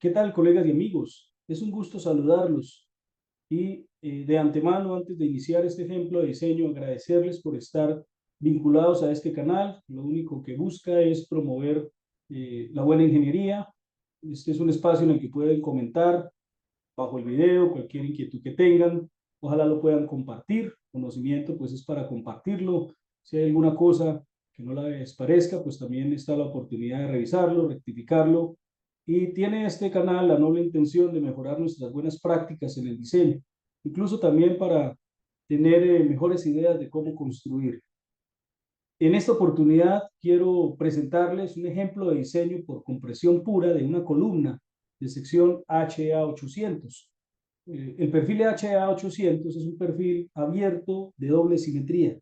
¿Qué tal, colegas y amigos? Es un gusto saludarlos y de antemano, antes de iniciar este ejemplo de diseño, agradecerles por estar vinculados a este canal. Lo único que busca es promover la buena ingeniería. Este es un espacio en el que pueden comentar bajo el video cualquier inquietud que tengan. Ojalá lo puedan compartir. Conocimiento, pues es para compartirlo. Si hay alguna cosa que no les parezca, pues también está la oportunidad de revisarlo, rectificarlo. Y tiene este canal la noble intención de mejorar nuestras buenas prácticas en el diseño, incluso también para tener mejores ideas de cómo construir. En esta oportunidad quiero presentarles un ejemplo de diseño por compresión pura de una columna de sección HA800. El perfil HA800 es un perfil abierto de doble simetría.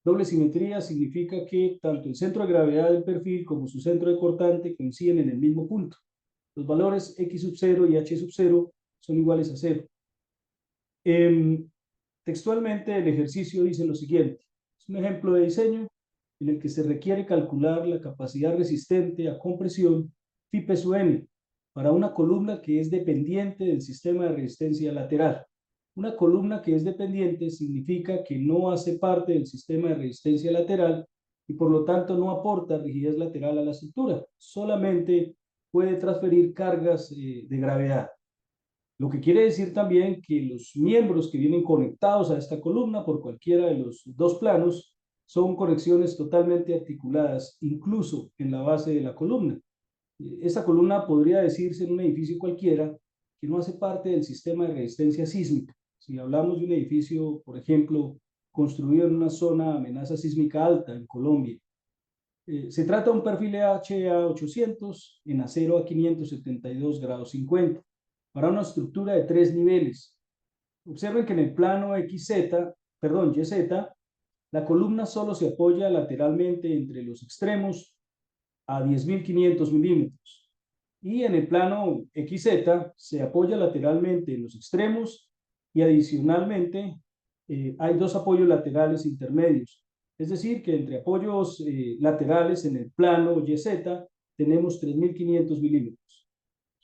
Doble simetría significa que tanto el centro de gravedad del perfil como su centro de cortante coinciden en el mismo punto. Los valores X sub 0 y H sub 0 son iguales a 0. Textualmente el ejercicio dice lo siguiente. Es un ejemplo de diseño en el que se requiere calcular la capacidad resistente a compresión phi p sub n para una columna que es dependiente del sistema de resistencia lateral. Una columna que es dependiente significa que no hace parte del sistema de resistencia lateral y por lo tanto no aporta rigidez lateral a la estructura, solamente puede transferir cargas de gravedad. Lo que quiere decir también que los miembros que vienen conectados a esta columna por cualquiera de los dos planos son conexiones totalmente articuladas, incluso en la base de la columna. Esta columna podría decirse en un edificio cualquiera que no hace parte del sistema de resistencia sísmica. Si hablamos de un edificio, por ejemplo, construido en una zona de amenaza sísmica alta en Colombia, se trata de un perfil HA800 en acero a 572 grados 50 para una estructura de 3 niveles. Observen que en el plano YZ, la columna solo se apoya lateralmente entre los extremos a 10.500 milímetros. Y en el plano XZ se apoya lateralmente en los extremos y adicionalmente hay dos apoyos laterales intermedios. Es decir, que entre apoyos laterales en el plano YZ tenemos 3.500 milímetros.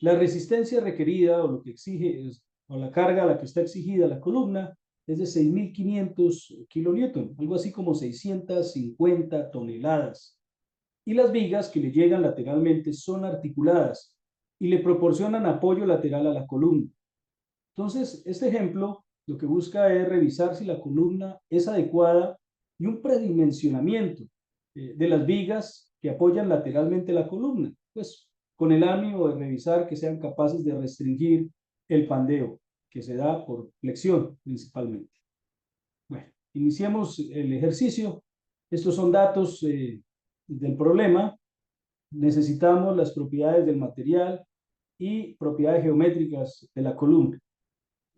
La resistencia requerida o lo que exige o la carga a la que está exigida la columna es de 6.500 kilonewton, algo así como 650 toneladas. Y las vigas que le llegan lateralmente son articuladas y le proporcionan apoyo lateral a la columna. Entonces, este ejemplo lo que busca es revisar si la columna es adecuada y un predimensionamiento de las vigas que apoyan lateralmente la columna, pues con el ánimo de revisar que sean capaces de restringir el pandeo, que se da por flexión principalmente. Bueno, iniciemos el ejercicio. Estos son datos del problema. Necesitamos las propiedades del material y propiedades geométricas de la columna.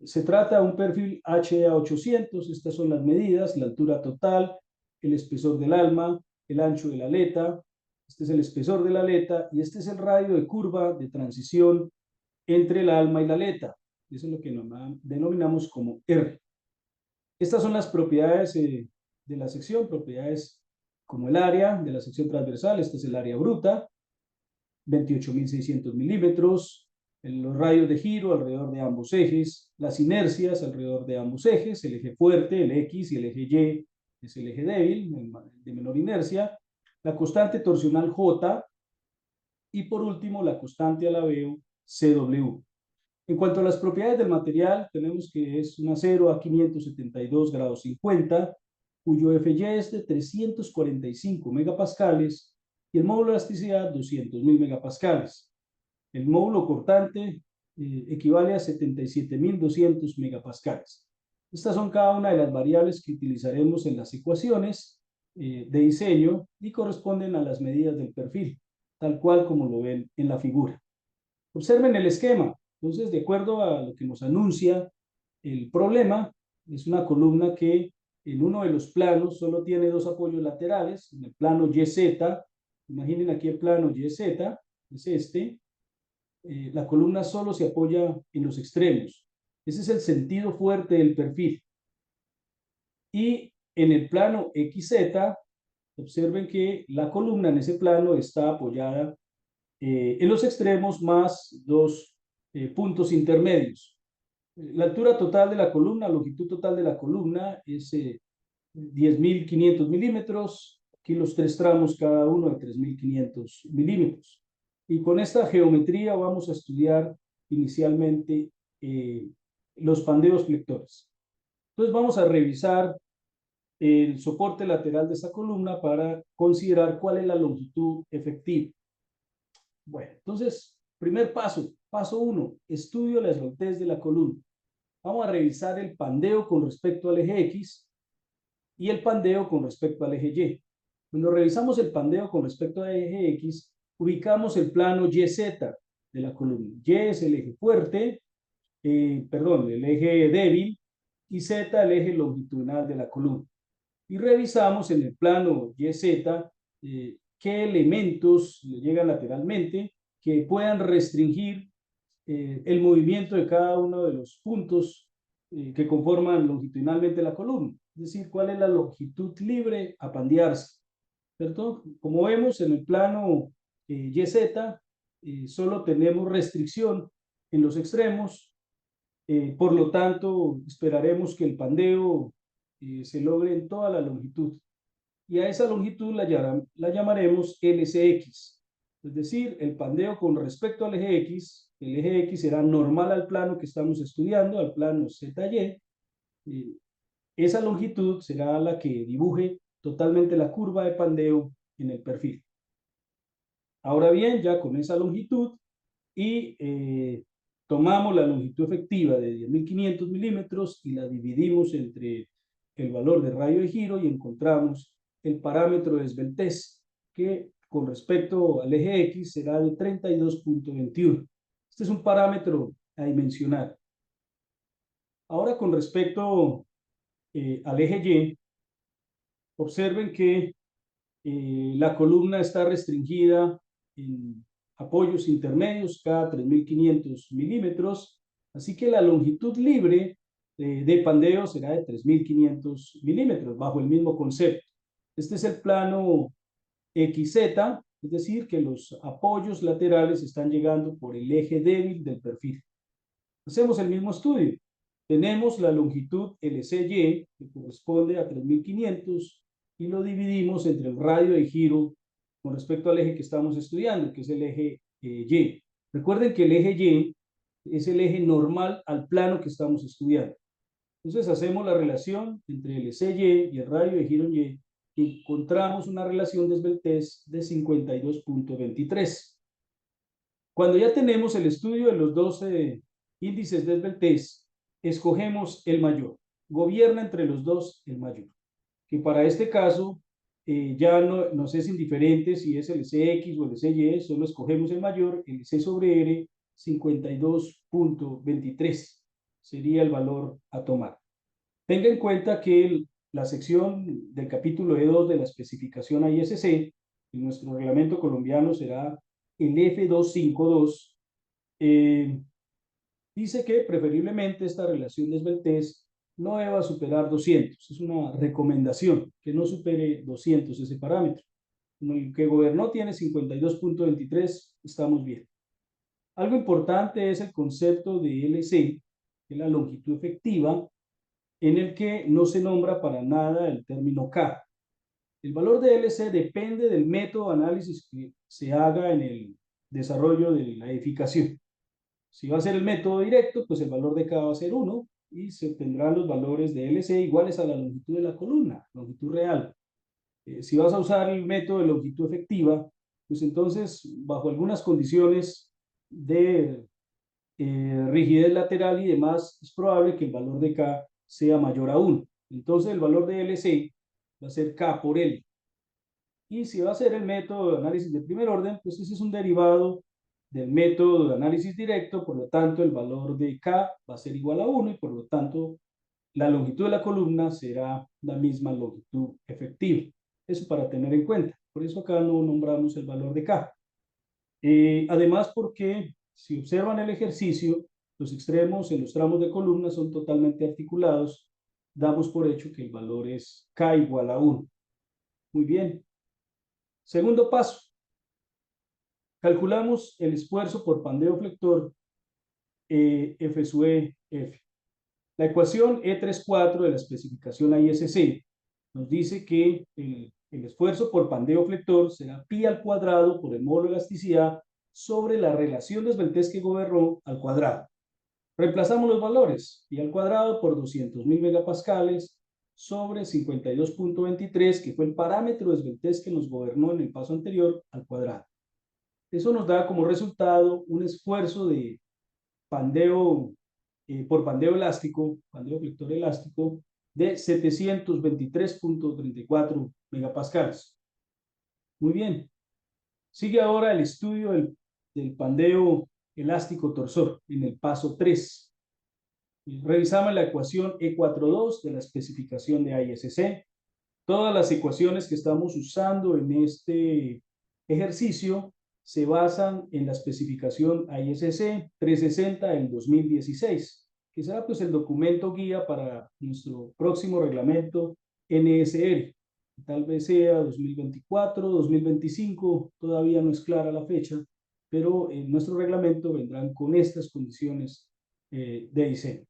Se trata de un perfil HA800, estas son las medidas, la altura total, el espesor del alma, el ancho de la aleta, este es el espesor de la aleta y este es el radio de curva de transición entre el alma y la aleta. Eso es lo que denominamos como R. Estas son las propiedades de la sección, propiedades como el área de la sección transversal, este es el área bruta, 28.600 milímetros, los radios de giro alrededor de ambos ejes, las inercias alrededor de ambos ejes, el eje fuerte, el X y el eje Y es el eje débil, de menor inercia, la constante torsional J y por último la constante alabeo CW. En cuanto a las propiedades del material, tenemos que es un acero a 572 grados 50, cuyo FY es de 345 megapascales y el módulo de elasticidad 200.000 megapascales. El módulo cortante equivale a 77.200 megapascales. Estas son cada una de las variables que utilizaremos en las ecuaciones de diseño y corresponden a las medidas del perfil, tal cual como lo ven en la figura. Observen el esquema. Entonces, de acuerdo a lo que nos anuncia el problema, es una columna que en uno de los planos solo tiene dos apoyos laterales. En el plano YZ, imaginen aquí el plano YZ, es este. La columna solo se apoya en los extremos. Ese es el sentido fuerte del perfil. Y en el plano XZ, observen que la columna en ese plano está apoyada en los extremos más dos puntos intermedios. La altura total de la columna, longitud total de la columna es 10.500 milímetros, aquí los tres tramos cada uno de 3.500 milímetros. Y con esta geometría vamos a estudiar inicialmente los pandeos flectores. Entonces vamos a revisar el soporte lateral de esta columna para considerar cuál es la longitud efectiva. Bueno, entonces, primer paso, paso 1, estudio la esbeltez de la columna. Vamos a revisar el pandeo con respecto al eje X y el pandeo con respecto al eje Y. Cuando revisamos el pandeo con respecto al eje X, ubicamos el plano YZ de la columna. Y es el eje fuerte, el eje débil, y Z el eje longitudinal de la columna. Y revisamos en el plano YZ qué elementos le llegan lateralmente que puedan restringir el movimiento de cada uno de los puntos que conforman longitudinalmente la columna. Es decir, cuál es la longitud libre a pandearse. ¿Cierto? Como vemos en el plano YZ, solo tenemos restricción en los extremos, por lo tanto, esperaremos que el pandeo se logre en toda la longitud. Y a esa longitud la llamaremos LCX. Es decir, el pandeo con respecto al eje X, el eje X será normal al plano que estamos estudiando, al plano ZY. Esa longitud será la que dibuje totalmente la curva de pandeo en el perfil. Ahora bien, ya con esa longitud y tomamos la longitud efectiva de 10.500 milímetros y la dividimos entre el valor de radio de giro y encontramos el parámetro de esbeltez, que con respecto al eje X será de 32.21. Este es un parámetro a dimensionar. Ahora con respecto al eje Y, observen que la columna está restringida en apoyos intermedios cada 3.500 milímetros, así que la longitud libre de pandeo será de 3.500 milímetros, bajo el mismo concepto. Este es el plano XZ, es decir, que los apoyos laterales están llegando por el eje débil del perfil. Hacemos el mismo estudio. Tenemos la longitud LCY, que corresponde a 3.500, y lo dividimos entre el radio de giro con respecto al eje que estamos estudiando, que es el eje Y. Recuerden que el eje Y es el eje normal al plano que estamos estudiando. Entonces hacemos la relación entre el LCY y el radio de giro en Y y encontramos una relación de esbeltez de 52.23. Cuando ya tenemos el estudio de los 12 índices de esbeltez, escogemos el mayor. Gobierna entre los dos el mayor. Que para este caso ya no nos es indiferente si es el CX o el CY, solo escogemos el mayor, el C sobre R, 52.23 sería el valor a tomar. Tenga en cuenta que la sección del capítulo E2 de la especificación AISC, en nuestro reglamento colombiano será el F252, dice que preferiblemente esta relación de esbeltez no deba superar 200. Es una recomendación que no supere 200 ese parámetro. El que gobernó tiene 52.23, estamos bien. Algo importante es el concepto de LC, que es la longitud efectiva, en el que no se nombra para nada el término K. El valor de LC depende del método de análisis que se haga en el desarrollo de la edificación. Si va a ser el método directo, pues el valor de K va a ser 1 y se obtendrán los valores de LC iguales a la longitud de la columna, longitud real. Si vas a usar el método de longitud efectiva, pues entonces, bajo algunas condiciones de rigidez lateral y demás, es probable que el valor de K sea mayor a 1. Entonces, el valor de LC va a ser K por L. Y si va a ser el método de análisis de primer orden, pues ese es un derivado del método de análisis directo, por lo tanto el valor de K va a ser igual a 1 y por lo tanto la longitud de la columna será la misma longitud efectiva. Eso para tener en cuenta. Por eso acá no nombramos el valor de K. Además, porque si observan el ejercicio, los extremos en los tramos de columna son totalmente articulados, damos por hecho que el valor es K igual a 1. Muy bien. Segundo paso, Calculamos el esfuerzo por pandeo flector F sub E F. La ecuación E34 de la especificación ISC nos dice que el esfuerzo por pandeo flector será pi al cuadrado por el módulo de elasticidad sobre la relación de Svelteski-Goberrot al cuadrado. Reemplazamos los valores, pi al cuadrado por 200.000 megapascales sobre 52.23, que fue el parámetro de Svelteski que nos gobernó en el paso anterior, al cuadrado. Eso nos da como resultado un esfuerzo de pandeo por pandeo elástico, pandeo flector elástico, de 723.34 megapascales. Muy bien. Sigue ahora el estudio del pandeo elástico torsor en el paso 3. Revisamos la ecuación E42 de la especificación de ISC. Todas las ecuaciones que estamos usando en este ejercicio se basan en la especificación ISC 360 del 2016, que será pues el documento guía para nuestro próximo reglamento NSR. Tal vez sea 2024, 2025, todavía no es clara la fecha, pero en nuestro reglamento vendrán con estas condiciones de diseño.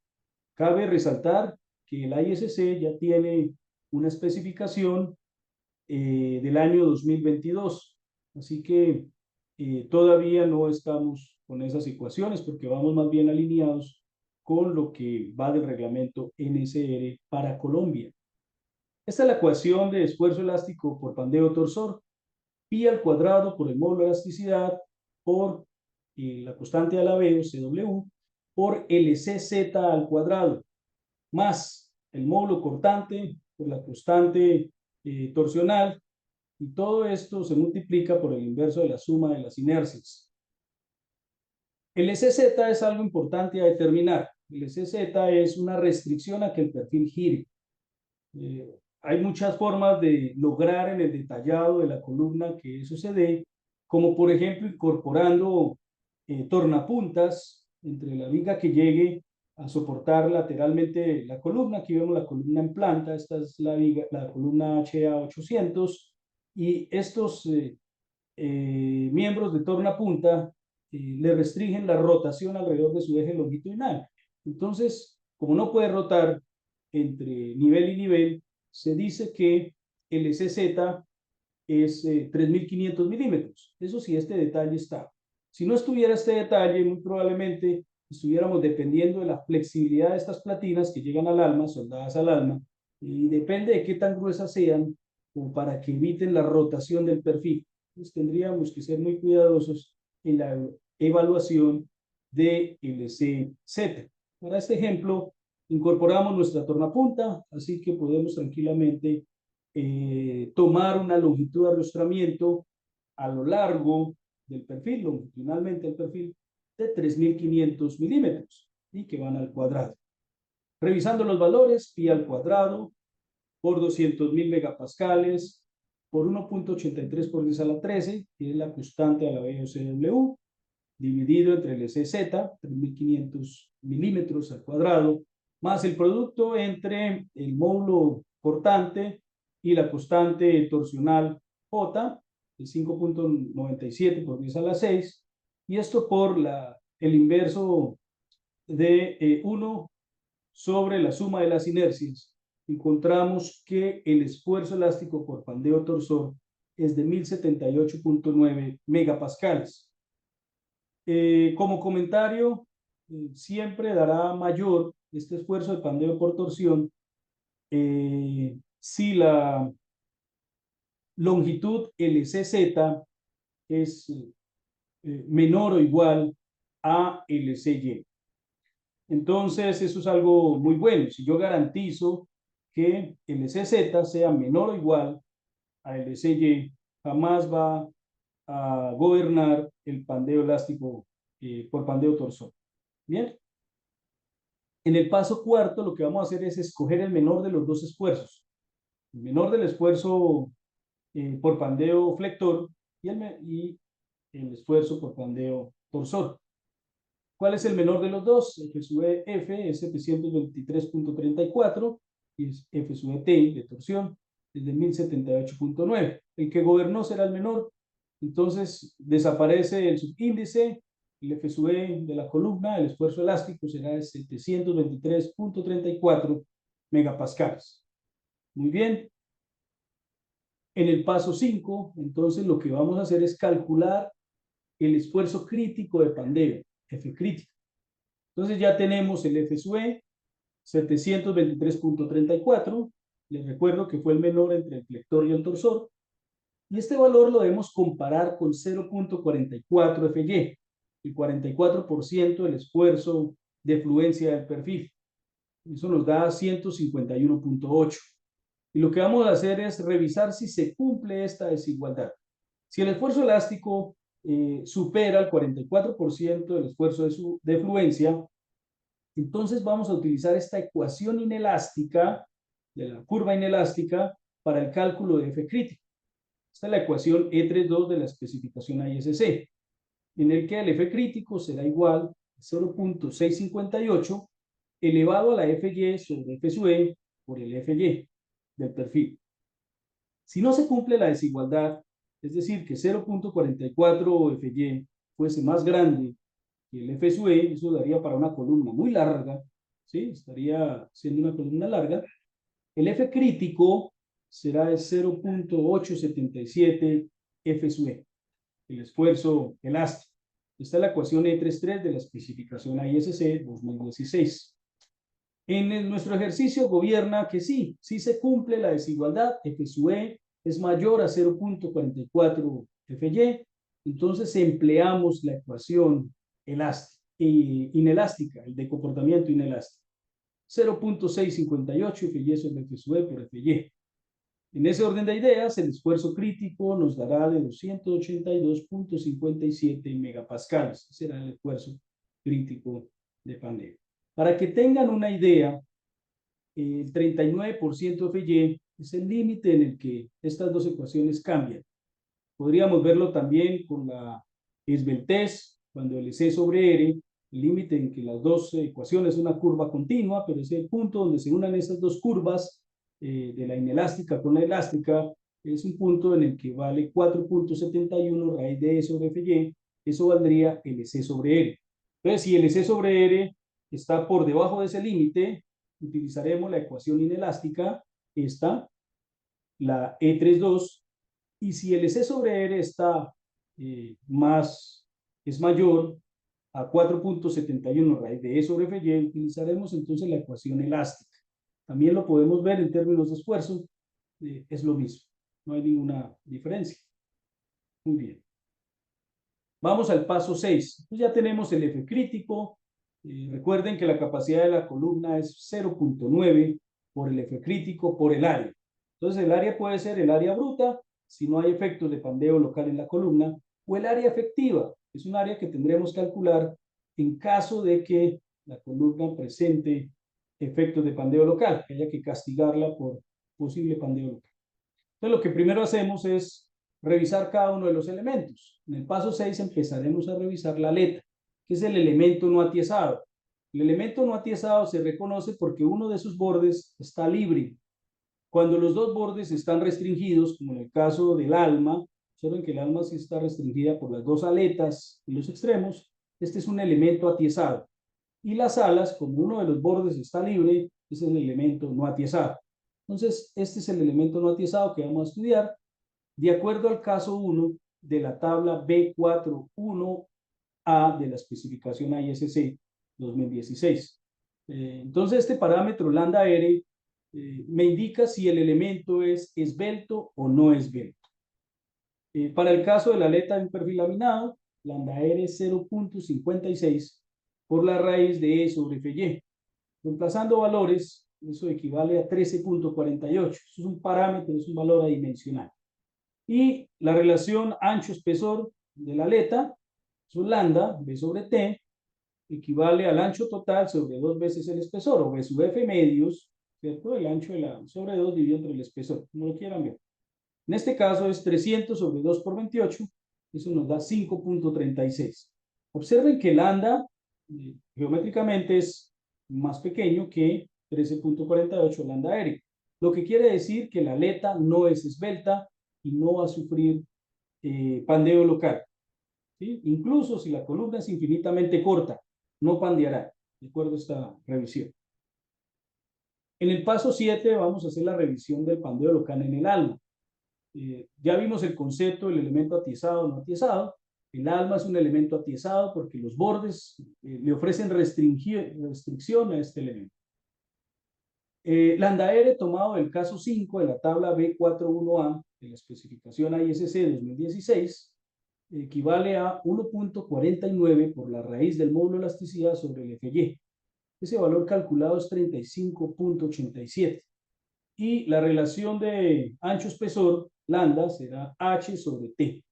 Cabe resaltar que el ISC ya tiene una especificación del año 2022, así que todavía no estamos con esas ecuaciones porque vamos más bien alineados con lo que va del reglamento NSR para Colombia. Esta es la ecuación de esfuerzo elástico por pandeo torsor, pi al cuadrado por el módulo de elasticidad por la constante de alabeo, CW, por LCZ al cuadrado, más el módulo cortante por la constante torsional, y todo esto se multiplica por el inverso de la suma de las inercias. El SZ es algo importante a determinar. El SZ es una restricción a que el perfil gire. Hay muchas formas de lograr en el detallado de la columna que eso se dé, como por ejemplo incorporando tornapuntas entre la viga que llegue a soportar lateralmente la columna. Aquí vemos la columna en planta, esta es la viga, la columna HA800, y estos miembros de tornapunta le restringen la rotación alrededor de su eje longitudinal. Entonces, como no puede rotar entre nivel y nivel, se dice que el SZ es 3.500 milímetros. Eso sí, este detalle está. Si no estuviera este detalle, muy probablemente estuviéramos dependiendo de la flexibilidad de estas platinas que llegan al alma, soldadas al alma, y depende de qué tan gruesas sean, como para que eviten la rotación del perfil. Entonces tendríamos que ser muy cuidadosos en la evaluación de LCZ. Para este ejemplo, incorporamos nuestra tornapunta, así que podemos tranquilamente tomar una longitud de arrostramiento a lo largo del perfil, longitudinalmente el perfil, de 3.500 milímetros y que van al cuadrado. Revisando los valores, pi al cuadrado por 200.000 megapascales por 1.83 por 10 a la 13, que es la constante a la BOCW, dividido entre el SZ, 3.500 milímetros al cuadrado, más el producto entre el módulo cortante y la constante torsional J, de 5.97 por 10 a la 6, y esto por el inverso de 1 sobre la suma de las inercias. Encontramos que el esfuerzo elástico por pandeo torsor es de 1078.9 megapascales. Como comentario, siempre dará mayor este esfuerzo de pandeo por torsión si la longitud LCZ es menor o igual a LCY. Entonces, eso es algo muy bueno. Si yo garantizo que LCZ sea menor o igual a LCY, jamás va a gobernar el pandeo elástico por pandeo torsor. Bien. En el paso cuarto, lo que vamos a hacer es escoger el menor de los dos esfuerzos. El menor del esfuerzo por pandeo flector y el esfuerzo por pandeo torsor. ¿Cuál es el menor de los dos? F sub F es 723.34 y es F sub T de torsión es de 1078.9. El que gobernó será el menor Entonces desaparece el subíndice, el F sub E de la columna, el esfuerzo elástico será de 723.34 megapascales. Muy bien. En el paso 5, entonces lo que vamos a hacer es calcular el esfuerzo crítico de pandeo, F crítico. Entonces ya tenemos el F sub E, 723.34. Les recuerdo que fue el menor entre el flector y el torsor. Y este valor lo debemos comparar con 0.44 FY, el 44% del esfuerzo de fluencia del perfil. Eso nos da 151.8. Y lo que vamos a hacer es revisar si se cumple esta desigualdad. Si el esfuerzo elástico supera el 44% del esfuerzo de fluencia, entonces vamos a utilizar esta ecuación inelástica, de la curva inelástica, para el cálculo de F crítico. Esta es la ecuación E32 de la especificación ISC, en el que el F crítico será igual a 0.658 elevado a la FY sobre F sub E por el FY del perfil. Si no se cumple la desigualdad, es decir, que 0.44 FY fuese más grande que el F sub E, eso daría para una columna muy larga, ¿sí? Estaría siendo una columna larga. El F crítico será de 0.877 F sub E, el esfuerzo elástico. Esta es la ecuación E33 de la especificación ISC 2016. En nuestro ejercicio gobierna que sí se cumple la desigualdad, F sub E es mayor a 0.44 FY, entonces empleamos la ecuación elástica, inelástica, el de comportamiento inelástico. 0.658 FY sobre F sub E por FY. En ese orden de ideas, el esfuerzo crítico nos dará de 282.57 megapascales. Ese será el esfuerzo crítico de pandeo. Para que tengan una idea, el 39% FY es el límite en el que estas dos ecuaciones cambian. Podríamos verlo también con la esbeltez, cuando el C sobre R, el límite en que las dos ecuaciones es una curva continua, pero es el punto donde se unan esas dos curvas de la inelástica con la elástica, es un punto en el que vale 4.71 raíz de E sobre FY, eso valdría el C sobre R. Entonces, si el C sobre R está por debajo de ese límite, utilizaremos la ecuación inelástica, esta, la E32, y si el C sobre R está es mayor a 4.71 raíz de E sobre FY, utilizaremos entonces la ecuación elástica. También lo podemos ver en términos de esfuerzo, es lo mismo, no hay ninguna diferencia. Muy bien. Vamos al paso 6. Pues ya tenemos el F crítico. Recuerden que la capacidad de la columna es 0.9 por el F crítico por el área. Entonces el área puede ser el área bruta, si no hay efectos de pandeo local en la columna, o el área efectiva, que es un área que tendremos que calcular en caso de que la columna presente efectos de pandeo local, que haya que castigarla por posible pandeo local. Entonces lo que primero hacemos es revisar cada uno de los elementos. En el paso 6 empezaremos a revisar la aleta, que es el elemento no atiezado. El elemento no atiezado se reconoce porque uno de sus bordes está libre. Cuando los dos bordes están restringidos, como en el caso del alma, observen que el alma sí está restringida por las dos aletas y los extremos, este es un elemento atiezado. Y las alas, como uno de los bordes está libre, ese es el elemento no atiezado. Entonces, este es el elemento no atiezado que vamos a estudiar de acuerdo al caso 1 de la tabla B41A de la especificación ISC 2016. Entonces, este parámetro lambda R me indica si el elemento es esbelto o no esbelto. Para el caso de la aleta de un perfil laminado, lambda R es 0.56 por la raíz de E sobre FY. Reemplazando valores, eso equivale a 13.48. Eso es un parámetro, es un valor adimensional. Y la relación ancho-espesor de la aleta, su lambda, B sobre T, equivale al ancho total sobre 2 veces el espesor, o B sub F medios, ¿cierto? El ancho sobre 2 dividido entre el espesor, como lo quieran ver. En este caso es 300 sobre 2 por 28, eso nos da 5.36. Observen que lambda geométricamente es más pequeño que 13.48 lambda R, lo que quiere decir que la aleta no es esbelta y no va a sufrir pandeo local, ¿sí? Incluso si la columna es infinitamente corta, no pandeará, de acuerdo a esta revisión. En el paso 7 vamos a hacer la revisión del pandeo local en el alma. Ya vimos el concepto del elemento atiezado o no atiezado. El alma es un elemento atiezado porque los bordes le ofrecen restricción a este elemento. Landaere, tomado del caso 5 de la tabla B41A de la especificación ISC 2016, equivale a 1.49 por la raíz del módulo de elasticidad sobre el FY. Ese valor calculado es 35.87. Y la relación de ancho-espesor, lambda, será H sobre T.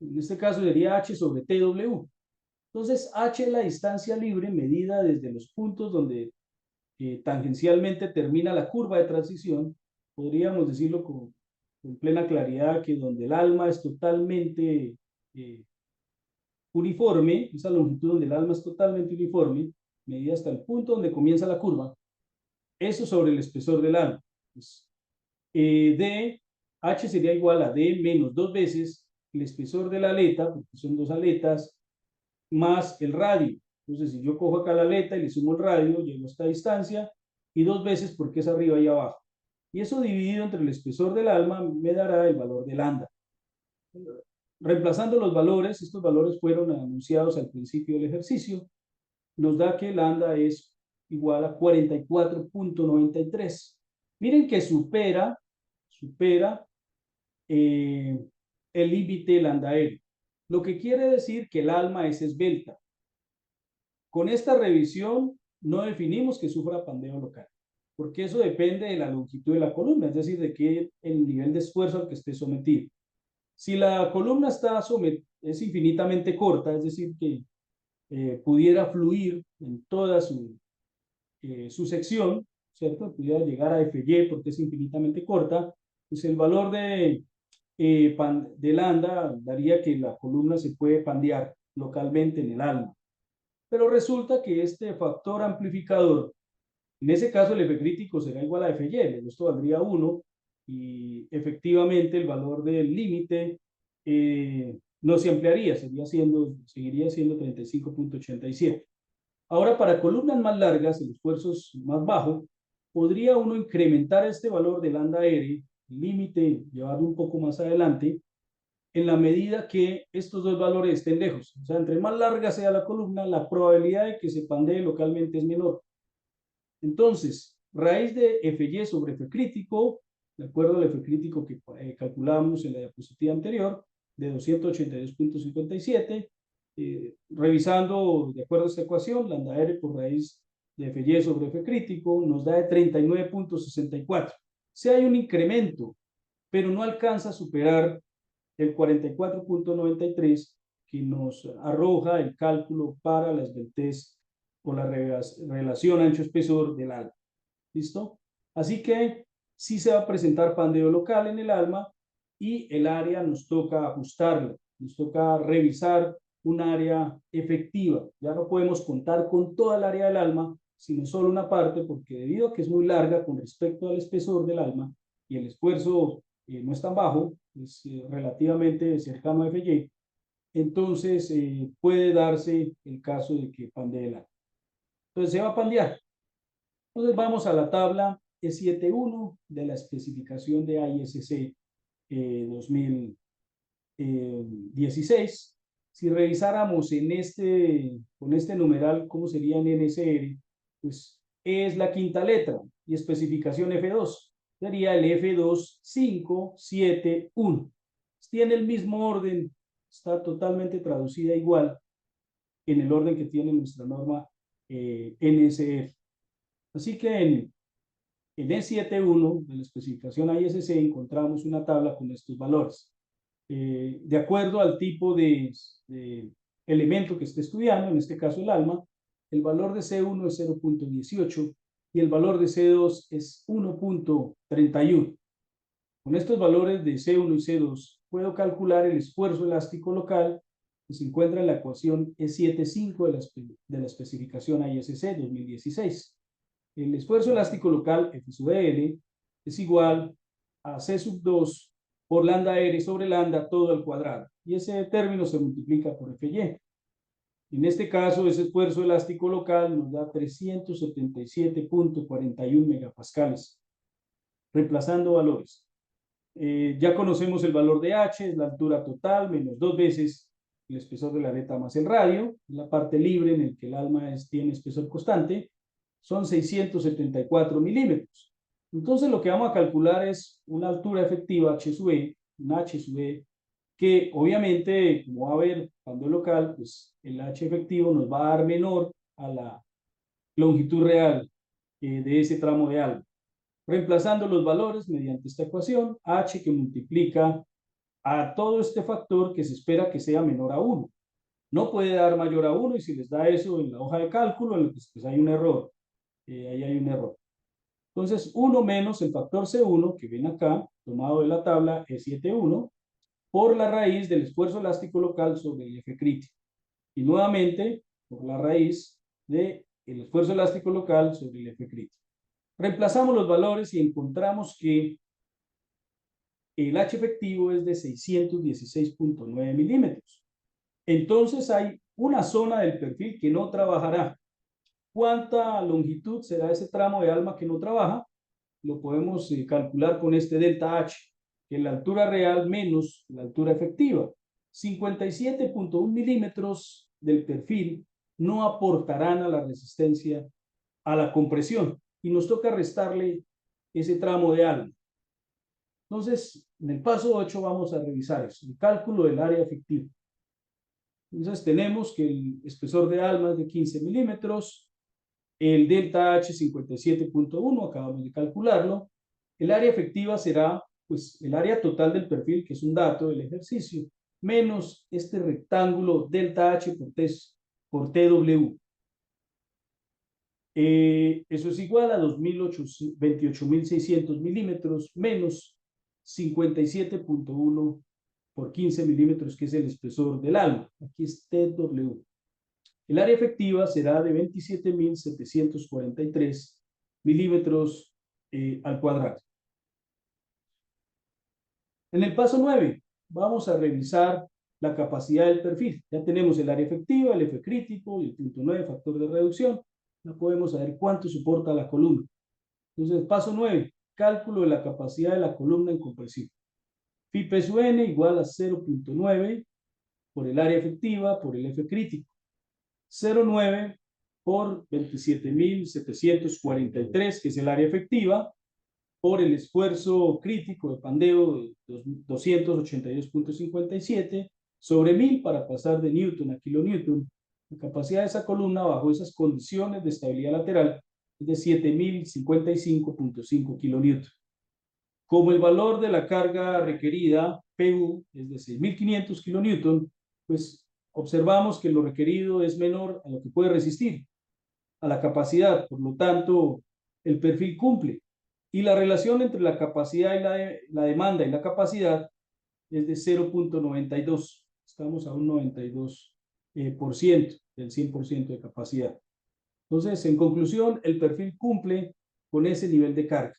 En este caso sería H sobre TW. Entonces, H es la distancia libre medida desde los puntos donde tangencialmente termina la curva de transición. Podríamos decirlo con plena claridad que donde el alma es totalmente uniforme, esa longitud donde el alma es totalmente uniforme, medida hasta el punto donde comienza la curva, eso sobre el espesor del alma. Pues, D, H sería igual a D menos 2 veces el espesor de la aleta, porque son dos aletas, más el radio. Entonces, si yo cojo acá la aleta y le sumo el radio, llego a esta distancia, y 2 veces porque es arriba y abajo. Y eso dividido entre el espesor del alma me dará el valor de lambda. Reemplazando los valores, estos valores fueron anunciados al principio del ejercicio, nos da que lambda es igual a 44.93. Miren que supera el límite landaero, lo que quiere decir que el alma es esbelta. Con esta revisión no definimos que sufra pandeo local, porque eso depende de la longitud de la columna, es decir, de qué el nivel de esfuerzo al que esté sometido. Si la columna es infinitamente corta, es decir, que pudiera fluir en toda su sección, ¿cierto? Pudiera llegar a FY porque es infinitamente corta, pues el valor de lambda daría que la columna se puede pandear localmente en el alma. Pero resulta que este factor amplificador, en ese caso el F crítico será igual a FY, esto valdría 1, y efectivamente el valor del límite no se ampliaría, seguiría siendo 35.87. Ahora, para columnas más largas, el esfuerzo es más bajo, podría uno incrementar este valor de lambda R, límite, llevarlo un poco más adelante, en la medida que estos dos valores estén lejos. O sea, entre más larga sea la columna, la probabilidad de que se pandee localmente es menor. Entonces, raíz de FY sobre F crítico, de acuerdo al F crítico que calculamos en la diapositiva anterior, de 282.57, revisando de acuerdo a esta ecuación, lambda R por raíz de FY sobre F crítico nos da de 39.64. Si hay un incremento, pero no alcanza a superar el 44.93 que nos arroja el cálculo para la esbeltez por la relación ancho-espesor del alma. ¿Listo? Así que sí se va a presentar pandeo local en el alma y el área nos toca ajustarla, nos toca revisar un área efectiva. Ya no podemos contar con toda el área del alma, sino solo una parte, porque debido a que es muy larga con respecto al espesor del alma y el esfuerzo no es tan bajo, es relativamente cercano a FY, entonces puede darse el caso de que pandee el alma. Entonces se va a pandear. Entonces vamos a la tabla E71 de la especificación de ISC 2016. Si revisáramos con este numeral, ¿cómo sería en NSR? Pues E es la quinta letra y especificación F2. Sería el F25771. Tiene el mismo orden, está totalmente traducida igual en el orden que tiene nuestra norma NSR. Así que en E71 de la especificación ISC encontramos una tabla con estos valores. De acuerdo al tipo de elemento que esté estudiando, en este caso el alma, el valor de C1 es 0.18 y el valor de C2 es 1.31. Con estos valores de C1 y C2 puedo calcular el esfuerzo elástico local que se encuentra en la ecuación E75 de la especificación ISC 2016. El esfuerzo elástico local, F sub L, es igual a C sub 2 por lambda R sobre lambda todo al cuadrado. Y ese término se multiplica por Fy. En este caso, ese esfuerzo elástico local nos da 377.41 megapascales. Reemplazando valores. Ya conocemos el valor de H, es la altura total, menos 2 veces el espesor de la aleta más el radio, la parte libre en el que el alma tiene espesor constante, son 674 milímetros. Entonces lo que vamos a calcular es una altura efectiva H sub E, una H sub E, que obviamente, como va a haber cuando es local, pues el H efectivo nos va a dar menor a la longitud real de ese tramo de alma. Reemplazando los valores mediante esta ecuación, H que multiplica a todo este factor que se espera que sea menor a 1. No puede dar mayor a 1 y si les da eso en la hoja de cálculo, pues hay un error. Ahí hay un error. Entonces, 1 menos el factor C1, que viene acá, tomado de la tabla E71, por la raíz del esfuerzo elástico local sobre el F crítico. Y nuevamente, por la raíz del esfuerzo elástico local sobre el F crítico. Reemplazamos los valores y encontramos que el H efectivo es de 616.9 milímetros. Entonces hay una zona del perfil que no trabajará. ¿Cuánta longitud será ese tramo de alma que no trabaja? Lo podemos calcular con este delta H, que es la altura real menos la altura efectiva. 57.1 milímetros del perfil no aportarán a la resistencia a la compresión y nos toca restarle ese tramo de alma. Entonces, en el paso 8 vamos a revisar eso, el cálculo del área efectiva. Entonces, tenemos que el espesor de alma es de 15 milímetros, el delta H 57.1, acabamos de calcularlo. El área efectiva será, pues, el área total del perfil, que es un dato del ejercicio, menos este rectángulo delta H por TW. Eso es igual a 28.600 milímetros menos 57.1 por 15 milímetros, que es el espesor del alma. Aquí es TW. El área efectiva será de 27.743 milímetros al cuadrado. En el paso 9 vamos a revisar la capacidad del perfil. Ya tenemos el área efectiva, el F crítico y el punto 9, factor de reducción. Ya podemos saber cuánto soporta la columna. Entonces, paso 9, cálculo de la capacidad de la columna en compresión. Phi P sub n igual a 0.9 por el área efectiva por el F crítico. 0.9 por 27.743, que es el área efectiva, por el esfuerzo crítico de pandeo de 282.57 sobre 1000 para pasar de newton a kilonewton. La capacidad de esa columna bajo esas condiciones de estabilidad lateral es de 7.055.5 kilonewton. Como el valor de la carga requerida, PU, es de 6.500 kilonewton, pues observamos que lo requerido es menor a lo que puede resistir, a la capacidad. Por lo tanto, el perfil cumple. Y la relación entre la capacidad y la demanda y la capacidad es de 0.92. Estamos a un 92% del 100% de capacidad. Entonces, en conclusión, el perfil cumple con ese nivel de carga.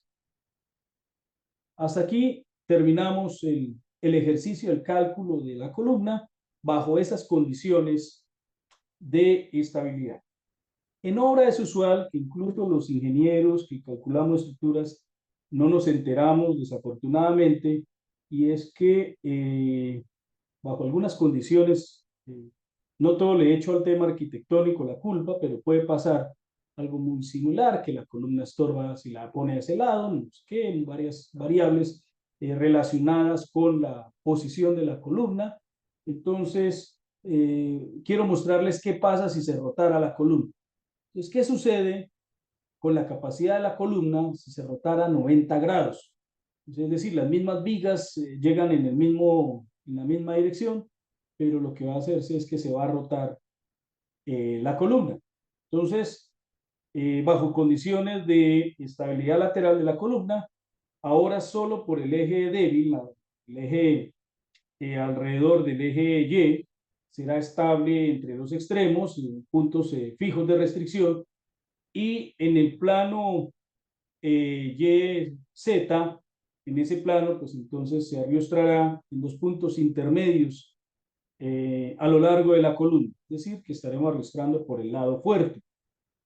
Hasta aquí terminamos el ejercicio, el cálculo de la columna bajo esas condiciones de estabilidad. En obra es usual que incluso los ingenieros que calculamos estructuras no nos enteramos, desafortunadamente, y es que bajo algunas condiciones, no todo le echo al tema arquitectónico la culpa, pero puede pasar algo muy similar, que la columna estorba si la pone a ese lado, no sé qué, varias variables relacionadas con la posición de la columna. Entonces, quiero mostrarles qué pasa si se rotara la columna. Entonces, ¿qué sucede con la capacidad de la columna si se rotara 90 grados? Es decir, las mismas vigas llegan en la misma dirección, pero lo que va a hacerse es que se va a rotar la columna. Entonces, bajo condiciones de estabilidad lateral de la columna, ahora solo por el eje débil, el eje alrededor del eje Y, será estable entre los extremos, en puntos fijos de restricción, y en el plano YZ en ese plano, pues entonces se ariostrará en dos puntos intermedios a lo largo de la columna, es decir, que estaremos ariostrando por el lado fuerte,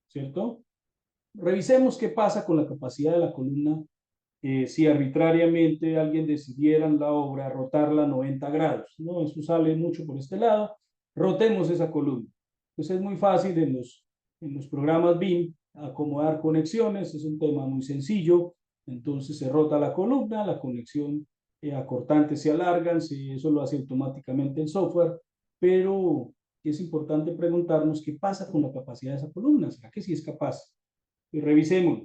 ¿cierto? Revisemos qué pasa con la capacidad de la columna si arbitrariamente alguien decidiera en la obra rotarla 90 grados, ¿no? Eso sale mucho por este lado, rotemos esa columna. Pues es muy fácil en los programas BIM acomodar conexiones, es un tema muy sencillo, entonces se rota la columna, la conexión acortantes se alargan, eso lo hace automáticamente el software, pero es importante preguntarnos qué pasa con la capacidad de esa columna, ¿será que sí es capaz? Y revisemos.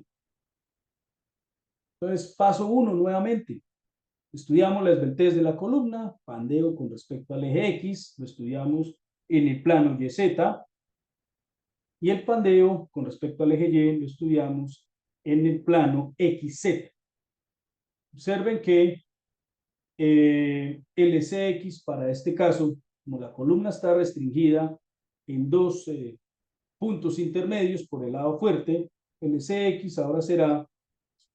Entonces, paso 1 nuevamente. Estudiamos la esbeltez de la columna, pandeo con respecto al eje X, lo estudiamos en el plano YZ, y el pandeo con respecto al eje Y lo estudiamos en el plano XZ. Observen que el SX para este caso, como la columna está restringida en dos puntos intermedios por el lado fuerte, el SX ahora será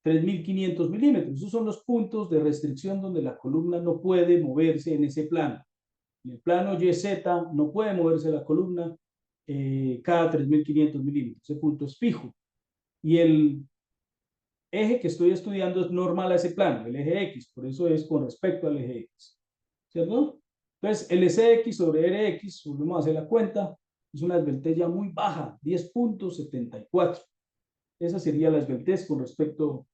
3.500 milímetros. Esos son los puntos de restricción donde la columna no puede moverse en ese plano. En el plano YZ no puede moverse la columna cada 3.500 milímetros. Ese punto es fijo. Y el eje que estoy estudiando es normal a ese plano, el eje X. Por eso es con respecto al eje X. ¿Cierto? Entonces, el SX sobre RX, volvemos a hacer la cuenta, es una esbeltez ya muy baja, 10.74. Esa sería la esbeltez con respecto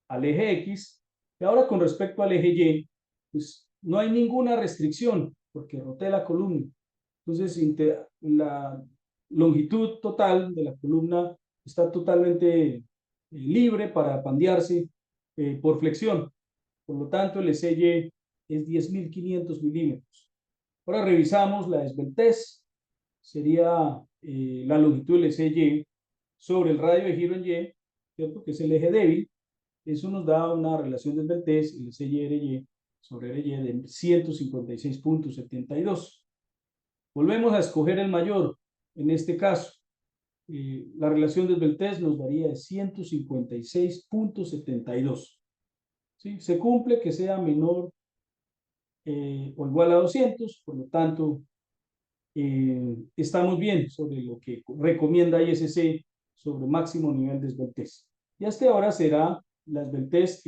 al eje X. Y ahora con respecto al eje Y, pues no hay ninguna restricción porque roté la columna. Entonces, la longitud total de la columna está totalmente libre para pandearse por flexión. Por lo tanto, el SY es 10.500 milímetros. Ahora revisamos la esbeltez. Sería la longitud del SY sobre el radio de giro en Y, ¿cierto? Que es el eje débil. Eso nos da una relación de esbeltez, el SY sobre RY de 156.72. Volvemos a escoger el mayor. En este caso, la relación de esbeltez nos daría de 156.72. ¿Sí? Se cumple que sea menor o igual a 200, por lo tanto, estamos bien sobre lo que recomienda ISC sobre máximo nivel de esbeltez. Y hasta ahora será la esbeltez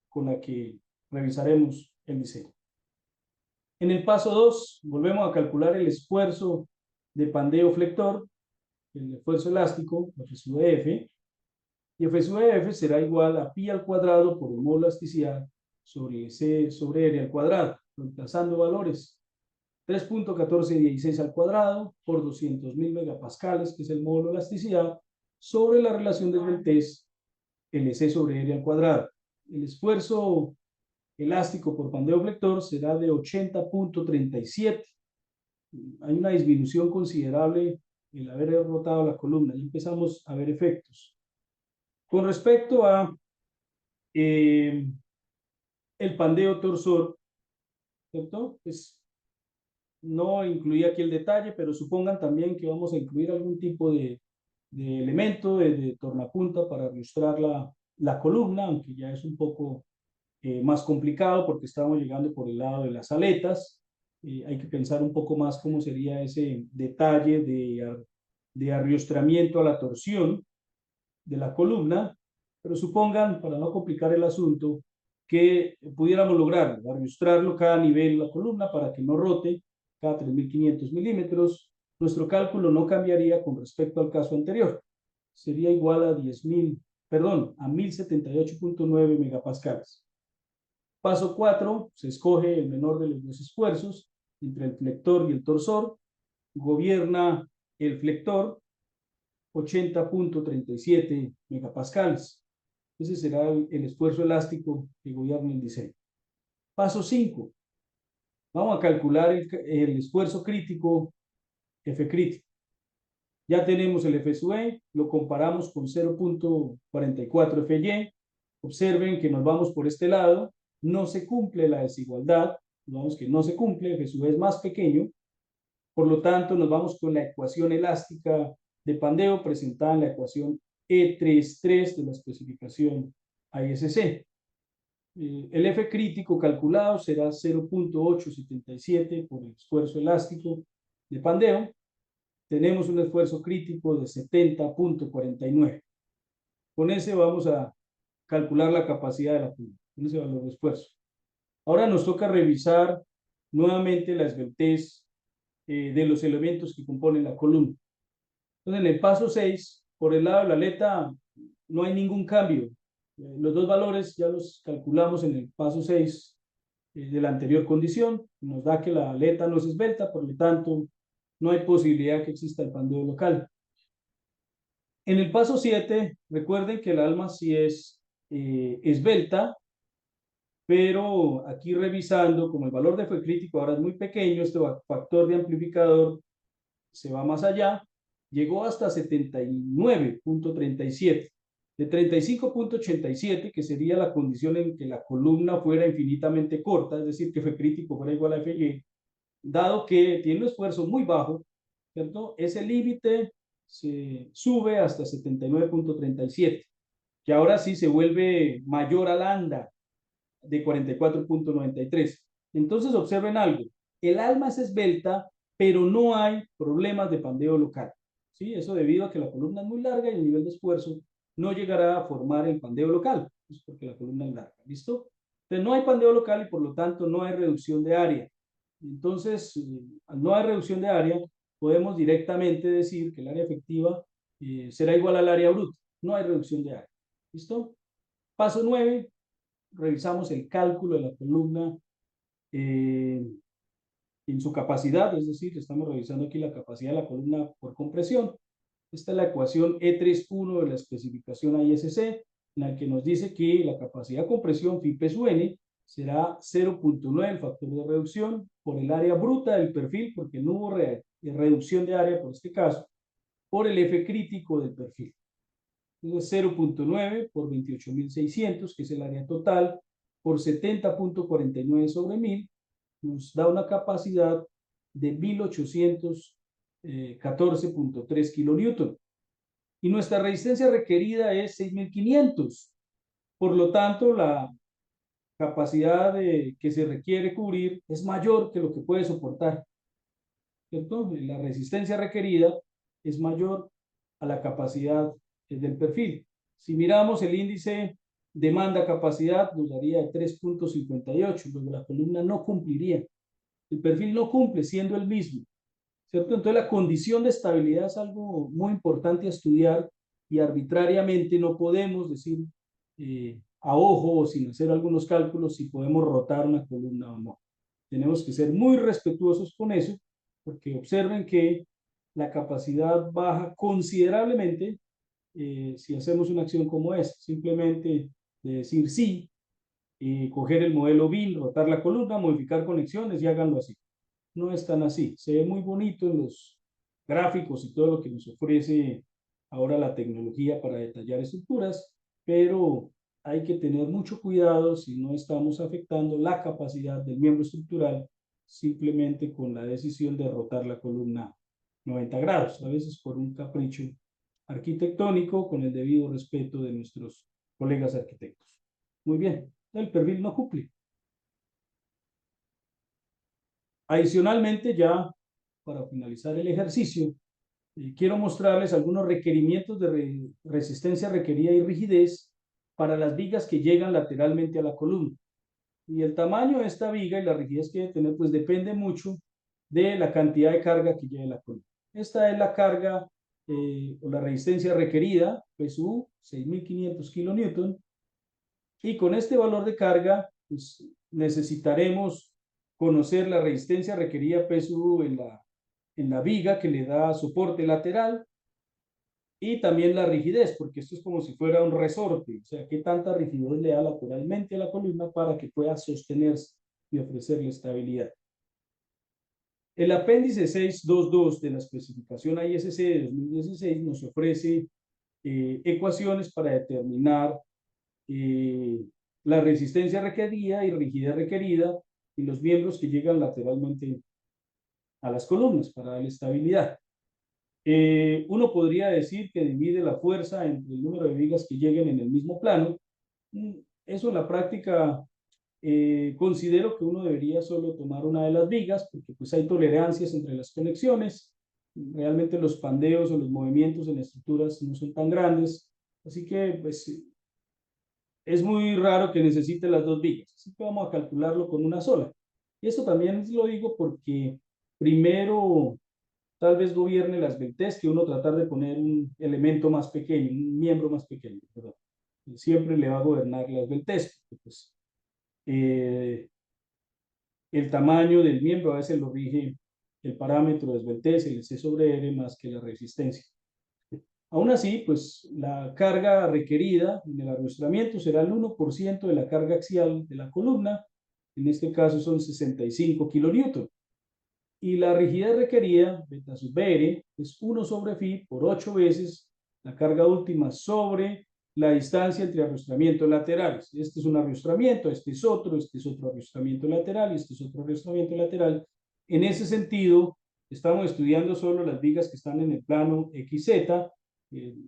con la que revisaremos el diseño. En el paso 2, volvemos a calcular el esfuerzo de pandeo flector, el esfuerzo elástico, F sub F, y F sub F será igual a pi al cuadrado por el módulo de elasticidad sobre C sobre R al cuadrado, reemplazando valores. 3.1416 al cuadrado por 200.000 megapascales, que es el módulo de elasticidad, sobre la relación de esbeltez LC sobre R al cuadrado. El esfuerzo elástico por pandeo flector será de 80.37. Hay una disminución considerable en haber rotado la columna y empezamos a ver efectos. Con respecto a el pandeo torsor, ¿cierto? Pues no incluí aquí el detalle, pero supongan también que vamos a incluir algún tipo de elemento de tornapunta para ilustrar la columna, aunque ya es un poco más complicado porque estamos llegando por el lado de las aletas. Hay que pensar un poco más cómo sería ese detalle de arriostramiento a la torsión de la columna, pero supongan, para no complicar el asunto, que pudiéramos lograr arriostrarlo cada nivel de la columna para que no rote cada 3.500 milímetros. Nuestro cálculo no cambiaría con respecto al caso anterior. Sería igual a 1.078.9 megapascales. Paso 4, se escoge el menor de los dos esfuerzos entre el flector y el torsor. Gobierna el flector, 80.37 megapascales. Ese será el esfuerzo elástico que gobierna el diseño. Paso 5. Vamos a calcular el esfuerzo crítico, F crítico. Ya tenemos el F sub E, lo comparamos con 0.44 FY. Observen que nos vamos por este lado, no se cumple la desigualdad, vamos que no se cumple, F sub E es más pequeño, por lo tanto nos vamos con la ecuación elástica de pandeo presentada en la ecuación E33 de la especificación ISC. El F crítico calculado será 0.877 por el esfuerzo elástico de pandeo. Tenemos un esfuerzo crítico de 70.49. Con ese vamos a calcular la capacidad de la columna, con ese valor de esfuerzo. Ahora nos toca revisar nuevamente la esbeltez de los elementos que componen la columna. Entonces, en el paso 6, por el lado de la aleta, no hay ningún cambio. Los dos valores ya los calculamos en el paso 6 de la anterior condición. Nos da que la aleta no es esbelta, por lo tanto, no hay posibilidad que exista el pandeo local. En el paso 7, recuerden que el alma sí es esbelta, pero aquí revisando, como el valor de F crítico ahora es muy pequeño, este factor de amplificador se va más allá, llegó hasta 79.37. De 35.87, que sería la condición en que la columna fuera infinitamente corta, es decir, que F crítico fuera igual a Fy, dado que tiene un esfuerzo muy bajo, ¿cierto? Ese límite se sube hasta 79.37, que ahora sí se vuelve mayor a lambda de 44.93. Entonces observen algo, el alma es esbelta, pero no hay problemas de pandeo local. ¿Sí? Eso debido a que la columna es muy larga y el nivel de esfuerzo no llegará a formar el pandeo local, es porque la columna es larga. ¿Listo? Entonces no hay pandeo local y por lo tanto no hay reducción de área. Entonces, al no hay reducción de área, podemos directamente decir que el área efectiva será igual al área bruta. No hay reducción de área. ¿Listo? Paso 9, revisamos el cálculo de la columna en su capacidad, es decir, estamos revisando aquí la capacidad de la columna por compresión. Esta es la ecuación E31 de la especificación ISC, en la que nos dice que la capacidad de compresión phi P sub n será 0.9 el factor de reducción por el área bruta del perfil, porque no hubo reducción de área por este caso, por el F crítico del perfil. Entonces 0.9 por 28.600, que es el área total, por 70.49 sobre 1000, nos da una capacidad de 1814.3 kilonewton. Y nuestra resistencia requerida es 6.500. Por lo tanto, la capacidad que se requiere cubrir es mayor que lo que puede soportar. ¿Cierto? La resistencia requerida es mayor a la capacidad del perfil. Si miramos el índice demanda-capacidad, nos daría de 3.58, donde la columna no cumpliría. El perfil no cumple siendo el mismo, ¿cierto? Entonces la condición de estabilidad es algo muy importante a estudiar y arbitrariamente no podemos decir a ojo o sin hacer algunos cálculos si podemos rotar una columna o no. Tenemos que ser muy respetuosos con eso, porque observen que la capacidad baja considerablemente si hacemos una acción como esa, simplemente de decir sí, coger el modelo BIL, rotar la columna, modificar conexiones y háganlo así. No es tan así. Se ve muy bonito en los gráficos y todo lo que nos ofrece ahora la tecnología para detallar estructuras, pero hay que tener mucho cuidado si no estamos afectando la capacidad del miembro estructural simplemente con la decisión de rotar la columna 90 grados, a veces por un capricho arquitectónico con el debido respeto de nuestros colegas arquitectos. Muy bien, el perfil no cumple. Adicionalmente, ya para finalizar el ejercicio, quiero mostrarles algunos requerimientos de resistencia requerida y rigidez para las vigas que llegan lateralmente a la columna. Y el tamaño de esta viga y la rigidez que debe tener, pues depende mucho de la cantidad de carga que lleve la columna. Esta es la carga o la resistencia requerida, PSU, 6.500 kilonewton. Y con este valor de carga, pues necesitaremos conocer la resistencia requerida PSU en la viga que le da soporte lateral y también la rigidez, porque esto es como si fuera un resorte, o sea, qué tanta rigidez le da lateralmente a la columna para que pueda sostenerse y ofrecerle estabilidad. El apéndice 622 de la especificación ISC de 2016 nos ofrece ecuaciones para determinar la resistencia requerida y rigidez requerida y los miembros que llegan lateralmente a las columnas para darle estabilidad. Uno podría decir que divide la fuerza entre el número de vigas que lleguen en el mismo plano. Eso en la práctica considero que uno debería solo tomar una de las vigas, porque pues hay tolerancias entre las conexiones. Realmente los pandeos o los movimientos en las estructuras no son tan grandes, así que pues es muy raro que necesite las dos vigas, así que vamos a calcularlo con una sola. Y esto también lo digo porque primero tal vez gobierne las beltés que uno tratar de poner un elemento más pequeño, un miembro más pequeño, perdón. Siempre le va a gobernar las beltés, porque pues, eh, el tamaño del miembro a veces lo rige el parámetro de esbeltez, el C sobre R, más que la resistencia. Aún así, pues la carga requerida en el arrastramiento será el 1% de la carga axial de la columna, en este caso son 65 kilonewton. Y la rigidez requerida, beta sub BR, es 1 sobre phi por 8 veces la carga última sobre la distancia entre arrastramientos laterales. Este es un arrastramiento, este es otro arrastramiento lateral y este es otro arrastramiento lateral. En ese sentido, estamos estudiando solo las vigas que están en el plano XZ,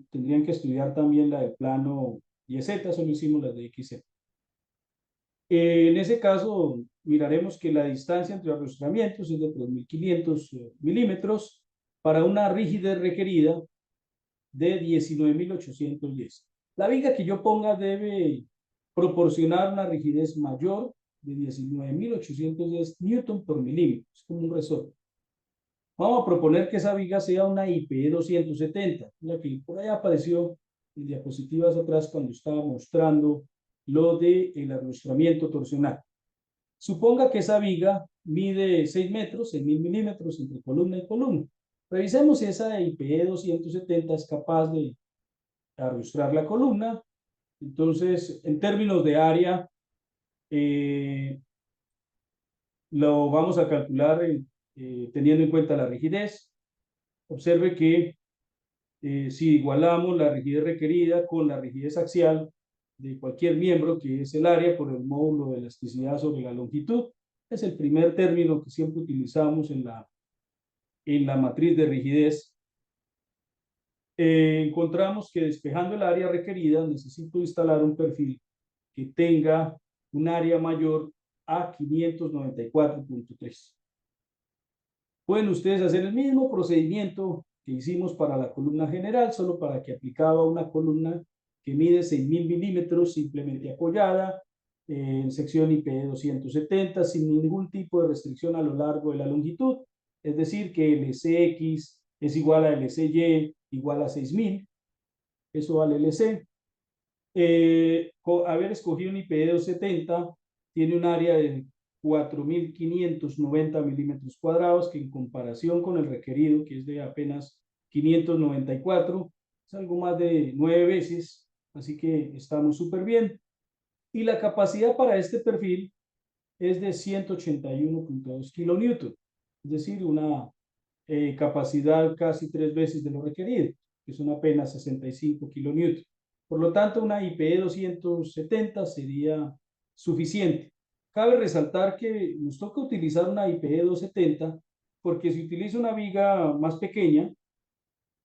tendrían que estudiar también la del plano YZ, solo hicimos las de XZ. En ese caso, miraremos que la distancia entre arrastramientos es de 3.500 milímetros para una rigidez requerida de 19.810. La viga que yo ponga debe proporcionar una rigidez mayor de 19.810 newton por milímetro. Es como un resorte. Vamos a proponer que esa viga sea una IPE 270, la que por ahí apareció en diapositivas atrás cuando estaba mostrando lo del arrastramiento torsional. Suponga que esa viga mide 6 metros, 6.000 milímetros entre columna y columna. Revisemos si esa IPE 270 es capaz de arrastrar la columna. Entonces, en términos de área, lo vamos a calcular teniendo en cuenta la rigidez. Observe que si igualamos la rigidez requerida con la rigidez axial de cualquier miembro, que es el área por el módulo de elasticidad sobre la longitud, es el primer término que siempre utilizamos en la matriz de rigidez. Encontramos que despejando el área requerida necesito instalar un perfil que tenga un área mayor a 594.3. Pueden ustedes hacer el mismo procedimiento que hicimos para la columna general, solo para que aplicaba una columna que mide 6.000 milímetros, simplemente apoyada, en sección IPE 270, sin ningún tipo de restricción a lo largo de la longitud, es decir, que el SX es igual a LCY igual a 6.000, eso vale LC. Haber escogido un IPE 270 tiene un área de 4.590 milímetros cuadrados, que en comparación con el requerido, que es de apenas 594, es algo más de 9 veces, así que estamos súper bien. Y la capacidad para este perfil es de 181.2 kilonewton, es decir, una capacidad casi 3 veces de lo requerido, que son apenas 65 kilonewton. Por lo tanto, una IPE 270 sería suficiente. Cabe resaltar que nos toca utilizar una IPE 270 porque si utilizo una viga más pequeña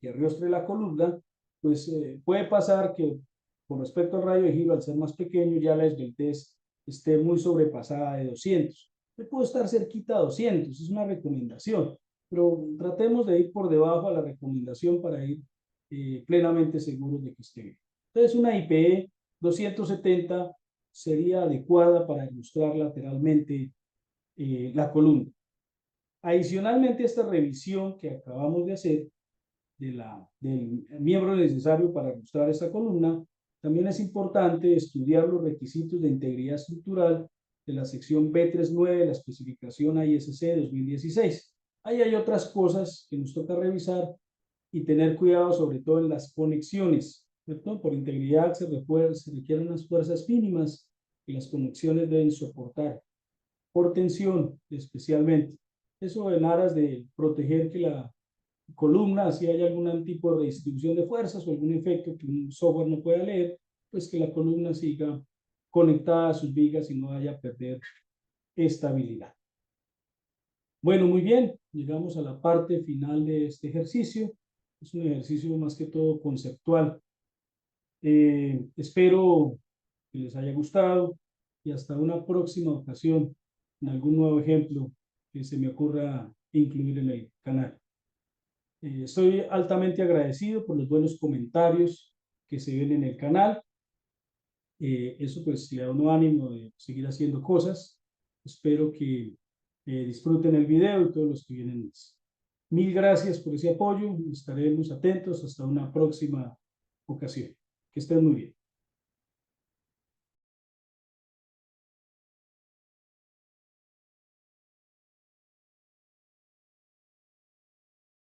que arrastre la columna, pues puede pasar que con respecto al radio de giro, al ser más pequeño, ya la esbeltez esté muy sobrepasada de 200. Yo puedo estar cerquita a 200, es una recomendación, pero tratemos de ir por debajo a la recomendación para ir plenamente seguros de que esté bien. Entonces, una IPE 270 sería adecuada para ilustrar lateralmente la columna. Adicionalmente, esta revisión que acabamos de hacer del miembro necesario para ilustrar esta columna, también es importante estudiar los requisitos de integridad estructural de la sección B39 de la especificación ISC 2016. Ahí hay otras cosas que nos toca revisar y tener cuidado, sobre todo en las conexiones, ¿cierto? Por integridad se requieren unas fuerzas mínimas que las conexiones deben soportar, por tensión especialmente. Eso en aras de proteger que la columna, si hay algún tipo de redistribución de fuerzas o algún efecto que un software no pueda leer, pues que la columna siga conectada a sus vigas y no vaya a perder estabilidad. Bueno, muy bien, llegamos a la parte final de este ejercicio. Es un ejercicio más que todo conceptual. Espero que les haya gustado y hasta una próxima ocasión en algún nuevo ejemplo que se me ocurra incluir en el canal. Estoy altamente agradecido por los buenos comentarios que se ven en el canal. Eso pues le da uno ánimo de seguir haciendo cosas. Espero que disfruten el video y todos los que vienen más. Mil gracias por ese apoyo. Estaremos atentos hasta una próxima ocasión. Que estén muy bien.